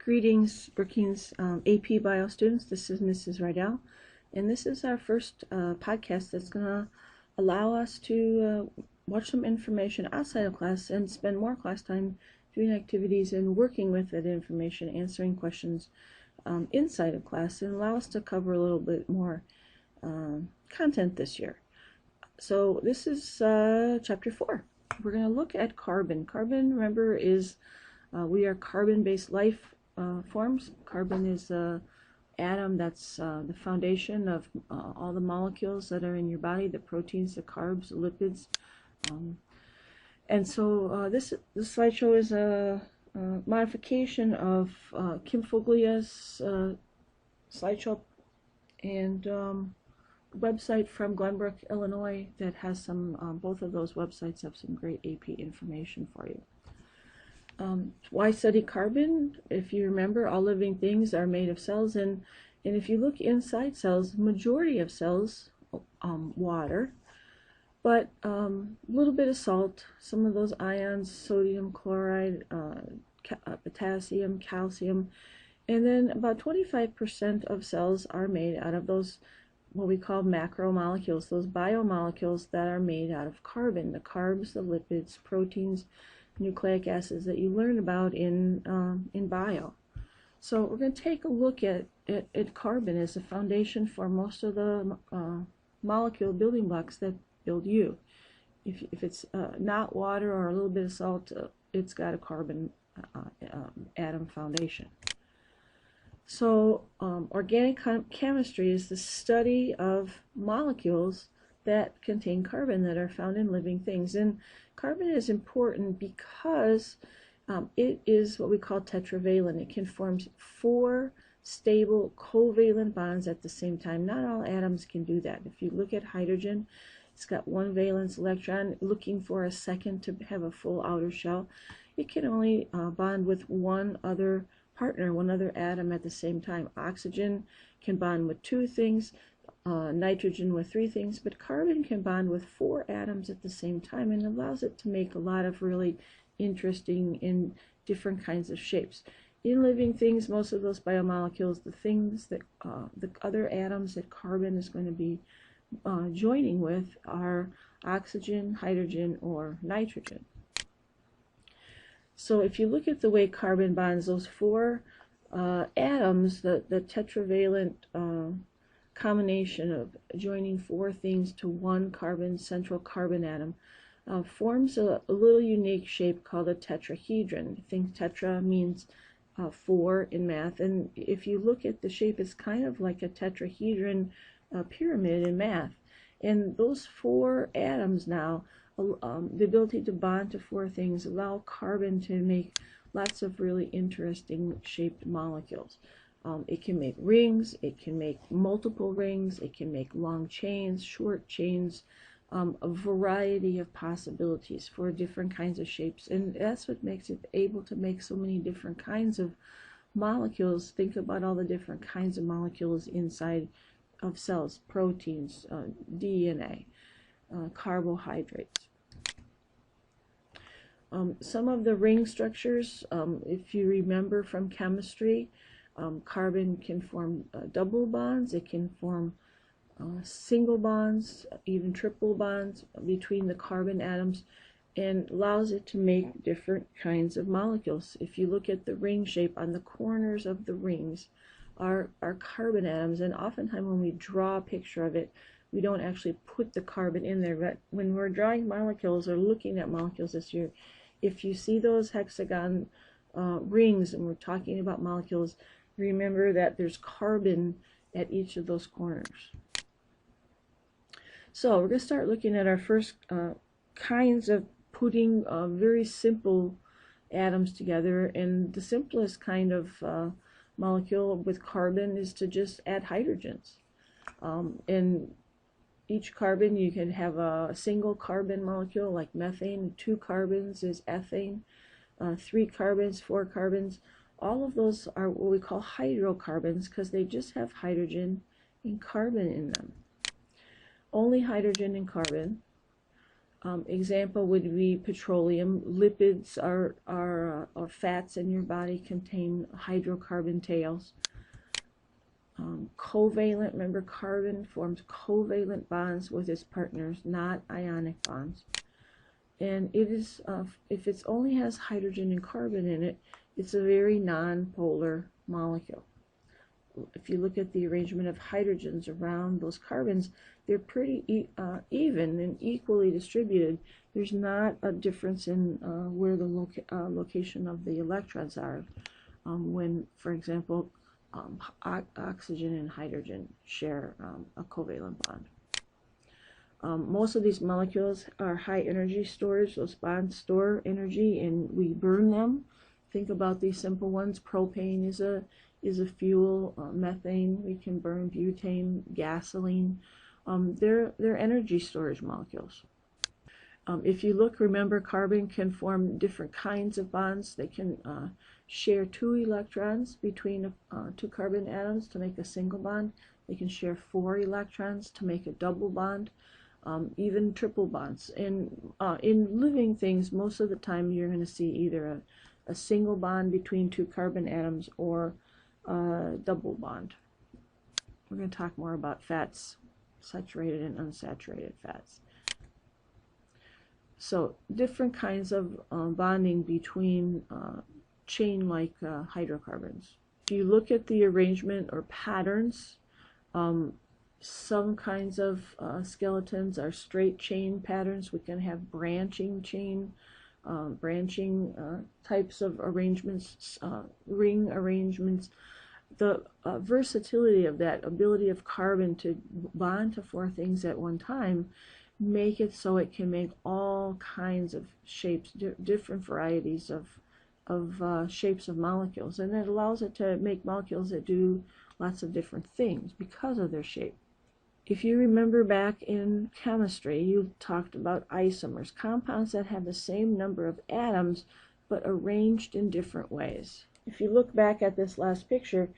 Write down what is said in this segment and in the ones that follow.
Greetings, Brookings APBIO students. This is Mrs. Rydell, and this is our first podcast that's going to allow us to watch some information outside of class and spend more class time doing activities and working with that information, answering questions inside of class, and allow us to cover a little bit more content this year. So this is Chapter 4. We're going to look at carbon. Carbon, remember, is we are carbon-based life forms. Carbon is the atom that's the foundation of all the molecules that are in your body, the proteins, the carbs, the lipids. And so this slideshow is a modification of Kim Foglia's slideshow and website from Glenbrook, Illinois, that has some, both of those websites have some great AP information for you. Why study carbon? If you remember, all living things are made of cells, and if you look inside cells, the majority of cells, water, but a little bit of salt, some of those ions, sodium chloride, potassium, calcium, and then about 25% of cells are made out of those what we call macromolecules, those biomolecules that are made out of carbon, the carbs, the lipids, proteins, nucleic acids that you learn about in bio. So we're going to take a look at carbon as the foundation for most of the molecule building blocks that build you. If it's not water or a little bit of salt, it's got a carbon atom foundation. So organic chemistry is the study of molecules that contain carbon that are found in living things. And carbon is important because it is what we call tetravalent. It can form 4 stable covalent bonds at the same time. Not all atoms can do that. If you look at hydrogen, it's got 1 valence electron looking for a second to have a full outer shell. It can only bond with one other partner, one other atom at the same time. Oxygen can bond with 2 things, nitrogen with 3 things, but carbon can bond with 4 atoms at the same time, and allows it to make a lot of really interesting and different kinds of shapes. In living things, most of those biomolecules, the things that the other atoms that carbon is going to be joining with are oxygen, hydrogen, or nitrogen. So if you look at the way carbon bonds, those 4 atoms, the tetravalent combination of joining 4 things to one carbon, central carbon atom, forms a little unique shape called a tetrahedron. I think tetra means 4 in math, and if you look at the shape, it's kind of like a tetrahedron pyramid in math. And those 4 atoms now, the ability to bond to 4 things, allow carbon to make lots of really interesting shaped molecules. It can make rings, it can make multiple rings, it can make long chains, short chains, a variety of possibilities for different kinds of shapes. And that's what makes it able to make so many different kinds of molecules. Think about all the different kinds of molecules inside of cells: proteins, DNA, carbohydrates. Some of the ring structures, if you remember from chemistry, carbon can form double bonds, it can form single bonds, even triple bonds between the carbon atoms, and allows it to make different kinds of molecules. If you look at the ring shape, on the corners of the rings are carbon atoms, and oftentimes when we draw a picture of it, we don't actually put the carbon in there. But when we're drawing molecules or looking at molecules this year, if you see those hexagon rings and we're talking about molecules, remember that there's carbon at each of those corners. So we're going to start looking at our first kinds of putting very simple atoms together. And the simplest kind of molecule with carbon is to just add hydrogens. And each carbon, you can have a single carbon molecule like methane. 2 carbons is ethane. 3 carbons, 4 carbons. All of those are what we call hydrocarbons because they just have hydrogen and carbon in them. Only hydrogen and carbon. Example would be petroleum. Lipids are fats in your body, contain hydrocarbon tails. Covalent, remember carbon forms covalent bonds with its partners, not ionic bonds. And it is, if it only has hydrogen and carbon in it, it's a very non-polar molecule. If you look at the arrangement of hydrogens around those carbons, they're pretty even and equally distributed. There's not a difference in where the location of the electrons are when, for example, oxygen and hydrogen share a covalent bond. Most of these molecules are high energy storage. Those bonds store energy and we burn them. Think about these simple ones. Propane is a fuel. Methane, we can burn. Butane, gasoline. They're energy storage molecules. If you look, remember, carbon can form different kinds of bonds. They can share 2 electrons between 2 carbon atoms to make a single bond. They can share 4 electrons to make a double bond, even triple bonds. And in living things, most of the time you're going to see either a single bond between 2 carbon atoms or a double bond. We're going to talk more about fats, saturated and unsaturated fats. So different kinds of bonding between chain-like hydrocarbons. If you look at the arrangement or patterns, some kinds of skeletons are straight chain patterns. We can have branching chain, types of arrangements, ring arrangements. The versatility of that ability of carbon to bond to 4 things at one time make it so it can make all kinds of shapes, different varieties of shapes of molecules, and it allows it to make molecules that do lots of different things because of their shape. If you remember back in chemistry, you talked about isomers, compounds that have the same number of atoms but arranged in different ways. If you look back at this last picture,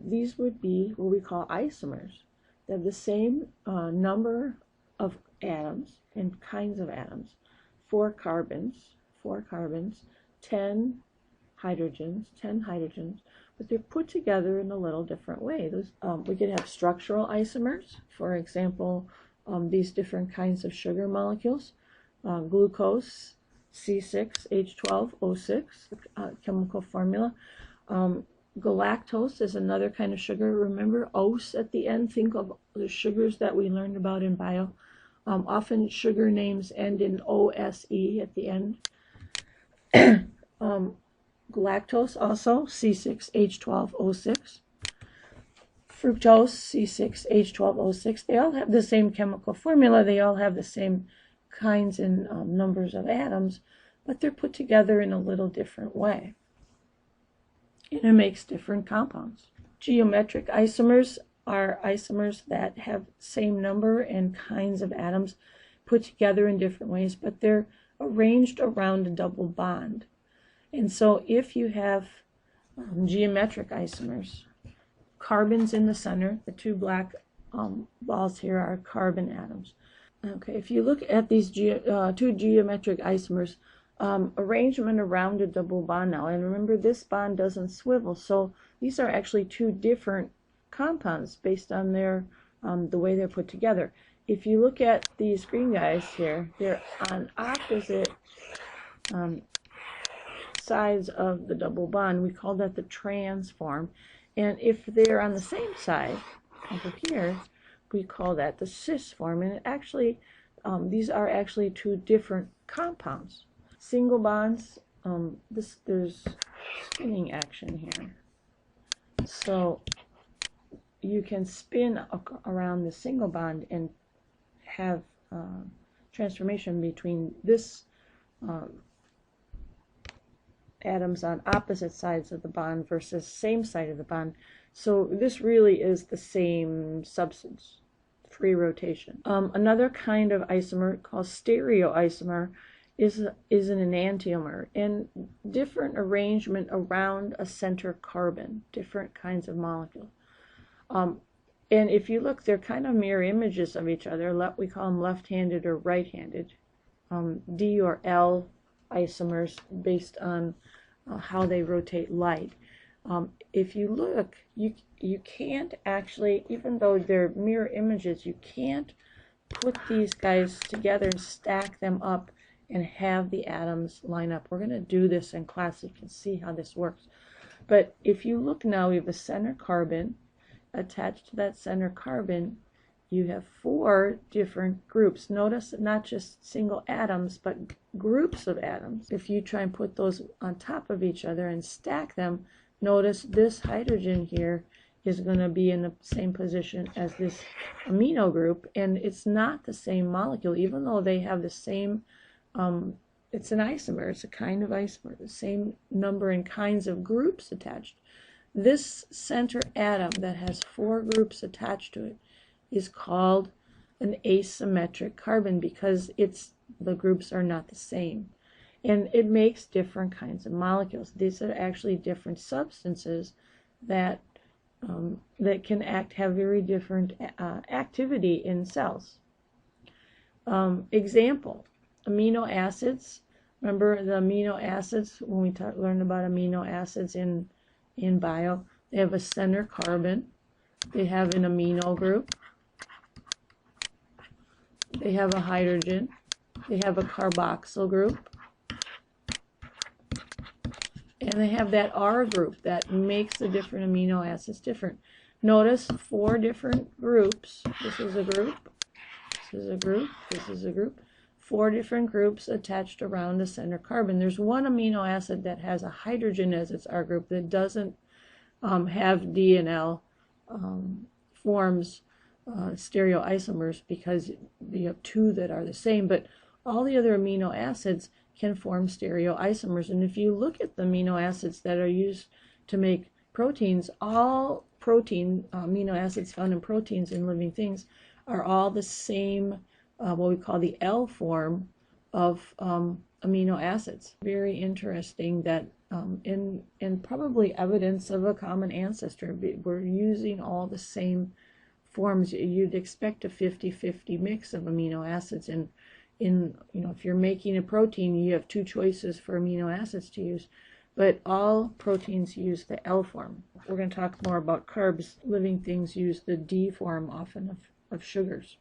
these would be what we call isomers. They have the same number of atoms and kinds of atoms, 4 carbons, 10 hydrogens, but they're put together in a little different way. We could have structural isomers, for example, these different kinds of sugar molecules, glucose, C6H12O6, chemical formula. Galactose is another kind of sugar. Remember ose at the end? Think of the sugars that we learned about in bio. Often sugar names end in OSE at the end. Galactose also, C6H12O6. Fructose, C6H12O6. They all have the same chemical formula. They all have the same kinds and numbers of atoms, but they're put together in a little different way. And it makes different compounds. Geometric isomers are isomers that have same number and kinds of atoms put together in different ways, but they're arranged around a double bond. And so if you have geometric isomers, carbons in the center, the 2 black balls here are carbon atoms. Okay, if you look at these 2 geometric isomers, arrangement around a double bond now, and remember this bond doesn't swivel, so these are actually 2 different compounds based on their the way they're put together. If you look at these green guys here, they're on opposite sides of the double bond. We call that the trans form, and if they're on the same side over here, we call that the cis form. And it actually these are actually 2 different compounds. Single bonds, there's spinning action here, so you can spin around the single bond and have transformation between this atoms on opposite sides of the bond versus same side of the bond. So this really is the same substance, free rotation. Another kind of isomer called stereoisomer is an enantiomer, and different arrangement around a center carbon, different kinds of molecules. And if you look, they're kind of mirror images of each other. We call them left-handed or right-handed. D or L isomers based on how they rotate light. If you look, you can't actually, even though they're mirror images, you can't put these guys together and stack them up and have the atoms line up. We're going to do this in class so you can see how this works. But if you look now, we have a center carbon. Attached to that center carbon, you have 4 different groups. Notice not just single atoms, but groups of atoms. If you try and put those on top of each other and stack them, notice this hydrogen here is going to be in the same position as this amino group, and it's not the same molecule, even though they have the same, it's an isomer, it's a kind of isomer, the same number and kinds of groups attached. This center atom that has 4 groups attached to it is called an asymmetric carbon because the groups are not the same. And it makes different kinds of molecules. These are actually different substances that can have very different activity in cells. Example, amino acids. Remember the amino acids when we learned about amino acids in bio? They have a center carbon. They have an amino group. They have a hydrogen. They have a carboxyl group. And they have that R group that makes the different amino acids different. Notice 4 different groups. This is a group. This is a group. This is a group. 4 different groups attached around the center carbon. There's one amino acid that has a hydrogen as its R group that doesn't have D and L forms stereoisomers because you have 2 that are the same, but all the other amino acids can form stereoisomers. And if you look at the amino acids that are used to make proteins, all amino acids found in proteins in living things are all the same, what we call the L form of amino acids. Very interesting that and probably evidence of a common ancestor. We're using all the same forms. You'd expect a 50-50 mix of amino acids, and if you're making a protein, you have 2 choices for amino acids to use, but all proteins use the L form. We're going to talk more about carbs. Living things use the D form often of sugars.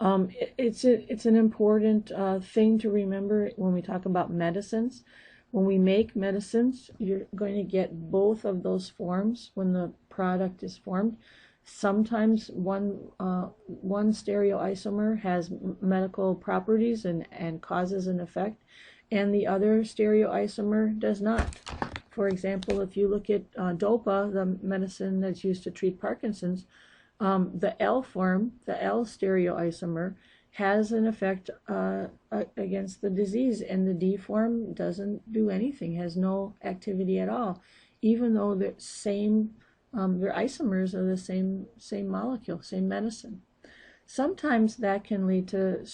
It's an important thing to remember when we talk about medicines. When we make medicines, you're going to get both of those forms when the product is formed. Sometimes one stereoisomer has medical properties and causes an effect, and the other stereoisomer does not. For example, if you look at DOPA, the medicine that's used to treat Parkinson's, the L form, the L stereoisomer, has an effect against the disease, and the D form doesn't do anything, has no activity at all, even though the same their isomers are the same molecule, same medicine. Sometimes that can lead to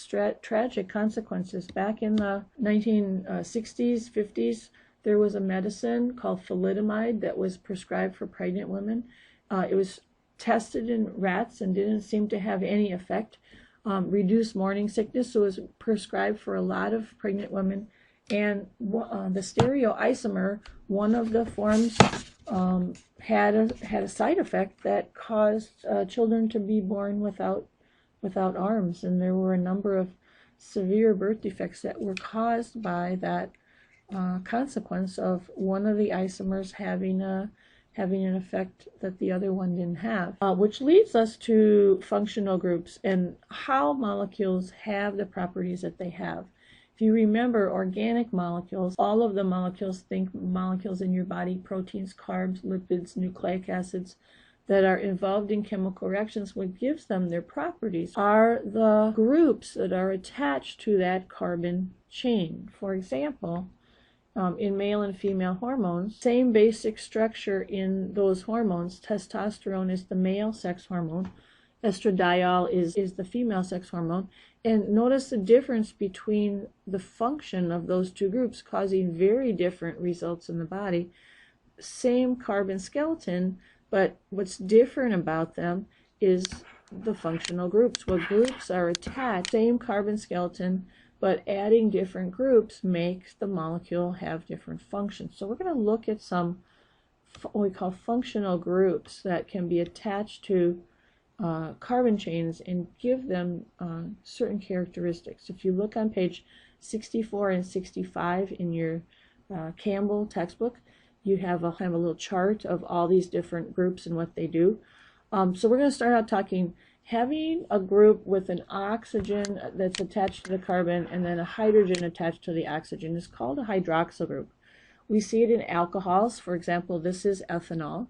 tragic consequences. Back in the 1960s, 50s, there was a medicine called thalidomide that was prescribed for pregnant women. It was tested in rats and didn't seem to have any effect. Reduced morning sickness, so it was prescribed for a lot of pregnant women. And the stereoisomer, one of the forms, had a side effect that caused children to be born without arms, and there were a number of severe birth defects that were caused by that consequence of one of the isomers having an effect that the other one didn't have, which leads us to functional groups and how molecules have the properties that they have. If you remember organic molecules, all of the molecules, think molecules in your body, proteins, carbs, lipids, nucleic acids, that are involved in chemical reactions, what gives them their properties are the groups that are attached to that carbon chain. For example, in male and female hormones, same basic structure in those hormones. Testosterone is the male sex hormone. Estradiol is the female sex hormone. And notice the difference between the function of those 2 groups causing very different results in the body. Same carbon skeleton, but what's different about them is the functional groups. What groups are attached, same carbon skeleton, but adding different groups makes the molecule have different functions. So we're going to look at some what we call functional groups that can be attached to carbon chains and give them certain characteristics. If you look on page 64 and 65 in your Campbell textbook, you have a kind of a little chart of all these different groups and what they do. So we're going to start out talking having a group with an oxygen that's attached to the carbon and then a hydrogen attached to the oxygen is called a hydroxyl group. We see it in alcohols. For example, this is ethanol,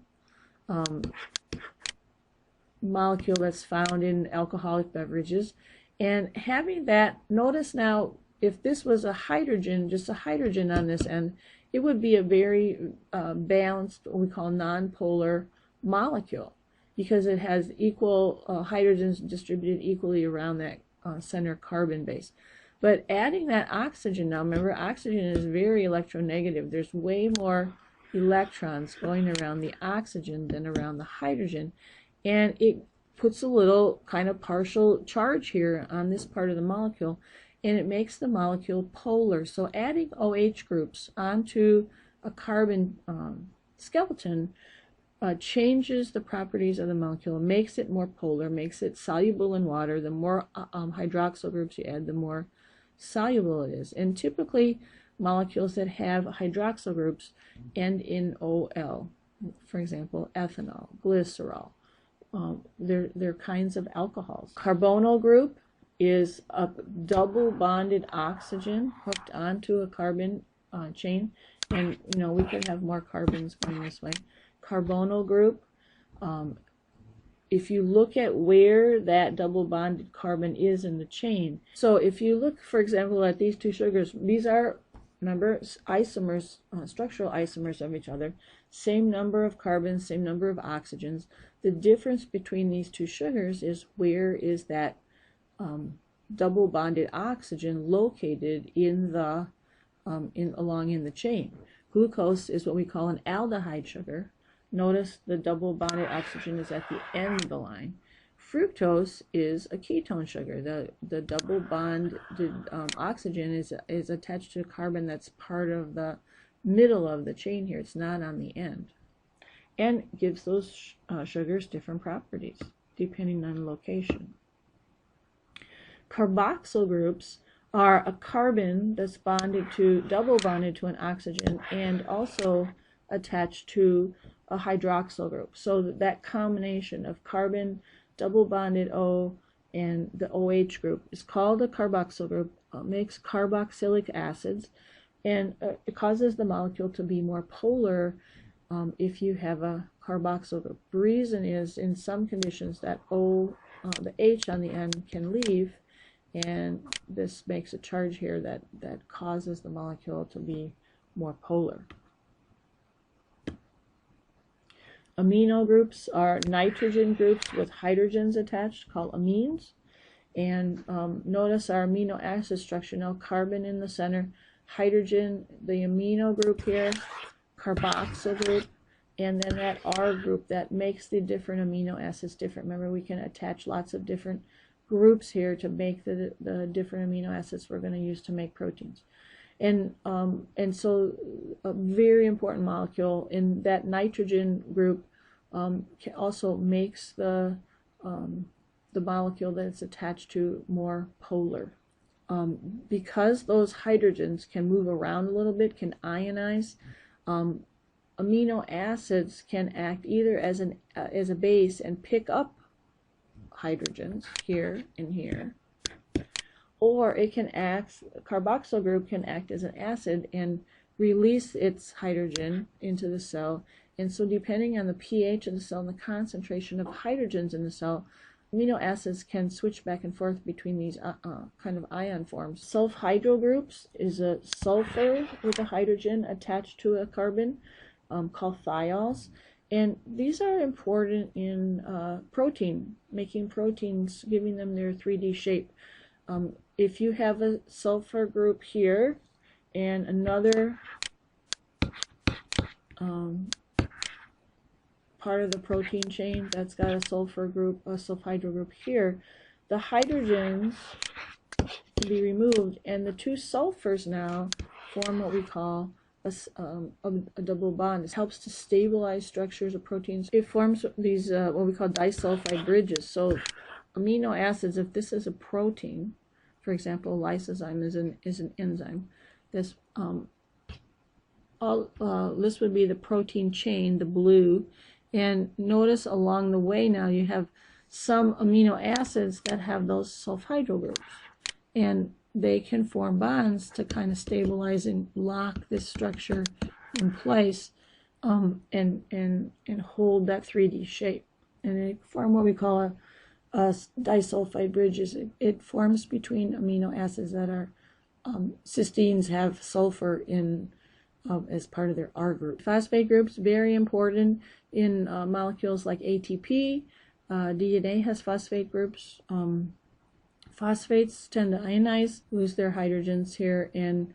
molecule that's found in alcoholic beverages. And having that, notice now, if this was a hydrogen, just a hydrogen on this end, it would be a very balanced, what we call nonpolar molecule, because it has equal hydrogens distributed equally around that center carbon base. But adding that oxygen now, remember, oxygen is very electronegative. There's way more electrons going around the oxygen than around the hydrogen, and it puts a little kind of partial charge here on this part of the molecule, and it makes the molecule polar. So adding OH groups onto a carbon skeleton changes the properties of the molecule, makes it more polar, makes it soluble in water. The more hydroxyl groups you add, the more soluble it is. And typically molecules that have hydroxyl groups end in OL. For example, ethanol, glycerol. They're kinds of alcohols. Carbonyl group is a double bonded oxygen hooked onto a carbon chain, and we could have more carbons going this way. Carbonyl group, if you look at where that double bonded carbon is in the chain, so if you look, for example, at these two sugars, these are, remember, isomers, structural isomers of each other, same number of carbons, same number of oxygens. The difference between these two sugars is where is that double bonded oxygen located in the along in the chain. Glucose is what we call an aldehyde sugar. Notice the double bonded oxygen is at the end of the line. Fructose is a ketone sugar. The double bonded oxygen is attached to a carbon that's part of the middle of the chain here. It's not on the end, and gives those sugars different properties depending on location. Carboxyl groups are a carbon that's double bonded to an oxygen and also attached to a hydroxyl group. So that combination of carbon, double bonded O, and the OH group is called a carboxyl group. Makes carboxylic acids, and it causes the molecule to be more polar if you have a carboxyl group. The reason is, in some conditions, that the H on the end can leave, and this makes a charge here that causes the molecule to be more polar. Amino groups are nitrogen groups with hydrogens attached, called amines. And notice our amino acid structure now: carbon in the center, hydrogen, the amino group here, carboxyl group, and then that R group that makes the different amino acids different. Remember, we can attach lots of different groups here to make the different amino acids we're going to use to make proteins. And so a very important molecule in that nitrogen group also makes the molecule that it's attached to more polar. Because those hydrogens can move around a little bit, can ionize, amino acids can act either as a base and pick up hydrogens here and here, or it can act, carboxyl group can act as an acid and release its hydrogen into the cell. And so depending on the pH of the cell and the concentration of hydrogens in the cell, amino acids can switch back and forth between these kind of ion forms. Sulfhydryl groups is a sulfur with a hydrogen attached to a carbon called thiols. And these are important in protein, making proteins, giving them their 3D shape. If you have a sulfur group here and another part of the protein chain that's got a sulfur group, a sulfhydryl group here. The hydrogens can be removed, and the two sulfurs now form what we call a double bond. It helps to stabilize structures of proteins. It forms these what we call disulfide bridges. So amino acids, if this is a protein, for example, lysozyme is an enzyme. This this would be the protein chain, the blue, and notice along the way now you have some amino acids that have those sulfhydryl groups, and they can form bonds to kind of stabilize and lock this structure in place, and hold that 3D shape, and they form what we call a disulfide bridges. It forms between amino acids that are cysteines have sulfur in as part of their R group. Phosphate groups, very important in molecules like ATP. DNA has phosphate groups. Phosphates tend to ionize, lose their hydrogens here, and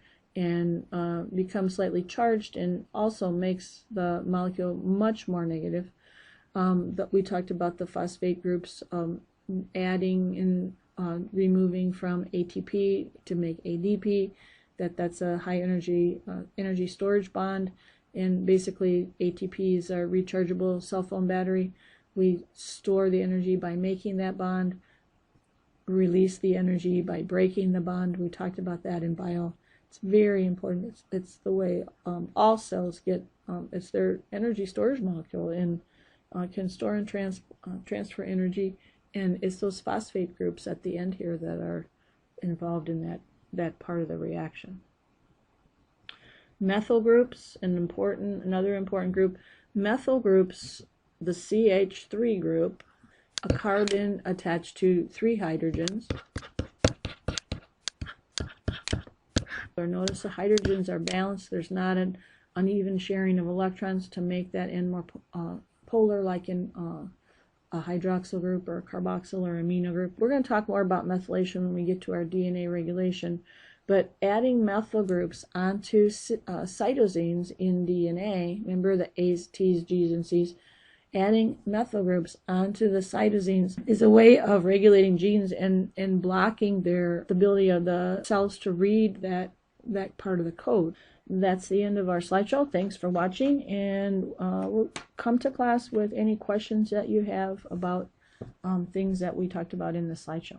become slightly charged, and also makes the molecule much more negative. That we talked about the phosphate groups adding and removing from ATP to make ADP. That's a high energy storage bond, and basically ATP is our rechargeable cell phone battery. We store the energy by making that bond, release the energy by breaking the bond. We talked about that in bio. It's very important. It's the way all cells get, it's their energy storage molecule, and can store and transfer energy, and it's those phosphate groups at the end here that are involved in that part of the reaction. Methyl groups, another important group. Methyl groups, the CH3 group, a carbon attached to 3 hydrogens. Notice the hydrogens are balanced. There's not an uneven sharing of electrons to make that end more polar, like in a hydroxyl group or a carboxyl or amino group. We're going to talk more about methylation when we get to our DNA regulation, but adding methyl groups onto cytosines in DNA, remember the A's, T's, G's, and C's, adding methyl groups onto the cytosines is a way of regulating genes and blocking the ability of the cells to read that part of the code. That's the end of our slideshow. Thanks for watching, and we'll come to class with any questions that you have about things that we talked about in the slideshow.